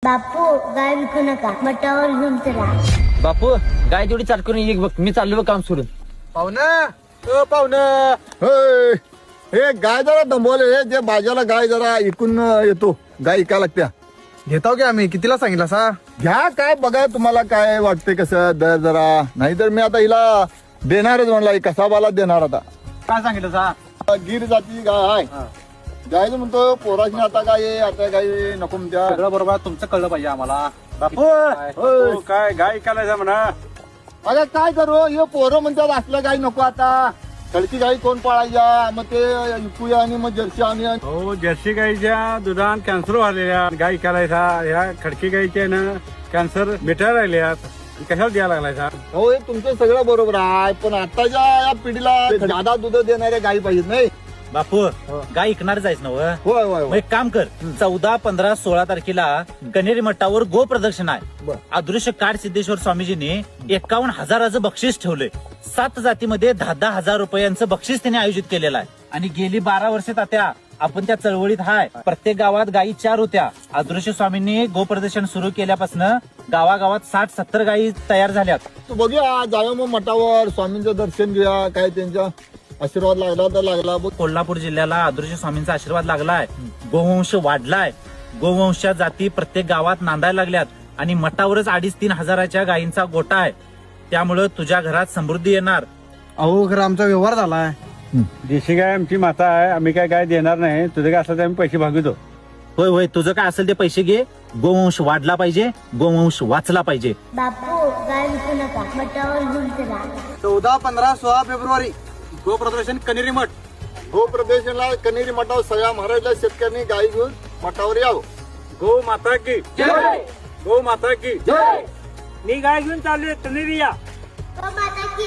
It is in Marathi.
बापू गाय विकू नका मठावर घेऊन चला. बापू गाय तेवढी चाल करून ये बघ, मी चाललो बघ काम सोडून. पाहुणं हे गाय जरा दमवले हे जे बाजाला गाय जरा इकून येतो. गाय इका लागत्या घेतो की आम्ही. कितीला सांगितलं सा? घ्या काय बघा तुम्हाला काय वाटतंय कसं दर जरा. नाहीतर मी आता हिला देणारच म्हणला कसाबाला देणार आता. काय सांगितलं सा? गिर जाती गाय आहे. गायचं म्हणतो पोराशी आता काय आता गाय नको म्हणत्या. सगळं बरोबर तुमचं कळलं पाहिजे आम्हाला. बापू होय. काय गाय कालायचा म्हणा. अरे काय करू हे पोरं म्हणतात असलं गाय नको आता. खडकी गाई कोण पाळायच्या मग ते विकूया आणि मग जर्सी आणि हो जर्सी गाईच्या दुधात कॅन्सर झालेल्या गाई करायचा ह्या खडकी गाईच्या ना कॅन्सर मिटायला राहिल्यात. कशाला द्यायला लागलाय हो हे तुमचं सगळं बरोबर आहे पण आताच्या या पिढीला जादा दूध देणाऱ्या गाई पाहिजेत नाही. बापू गाय ऐकणार जायच ना होय होय मग होय. एक काम कर 14, 15, 16 तारखेला कनेरी मठावर गो प्रदर्शन आहे. बरं. अदृश्य काड सिद्धेश्वर स्वामीजींनी 51,000 बक्षीस ठेवलंय. 7 जातीमध्ये 10,000 रुपयांचं बक्षीस त्यांनी आयोजित केलेलं आहे. आणि गेली 12 वर्षे तात्या आपण त्या चळवळीत हाय. प्रत्येक गावात गायी 4 होत्या. अदृश्य स्वामींनी गो प्रदर्शन सुरू केल्यापासून गावागावात 60-70 गायी तयार झाल्यात. तू बघूया जाऊया मग मठावर स्वामींचं दर्शन घेऊया. काय त्यांचा आशीर्वाद लागला तर लागला. कोल्हापूर जिल्ह्याला अदृश्य स्वामींचा आशीर्वाद लागलाय. गोवंश वाढलाय. गोवंशच्या जाती प्रत्येक गावात नांदायला लागल्यात. आणि मठावरच 2,5-3 हजाराच्या गायींचा गोटा आहे. त्यामुळं तुझ्या घरात समृद्धी येणार. अहो खरं आमचा व्यवहार झालाय. देशी गाय आमची माता आहे. आम्ही काय गाय देणार नाही. तुझं काय असलं तर आम्ही पैसे भागवतो. होय होय तुझं काय असेल ते पैसे घे. गोवंश वाढला पाहिजे. गोवंश वाचला पाहिजे. बापू गाय विकू नका मठावर घेऊन चला. 14, 15, 16 फेब्रुवारी गो प्रदर्शन कनेरी मठ. गो प्रदर्शनला कनेरी मठावर सगळ्या महाराष्ट्रात शेतकऱ्यांनी गाई घेऊन मठावर यावं. गो माता की जय. गो माता की जय. मी गाय घेऊन चाललोय कनेरी या. माता की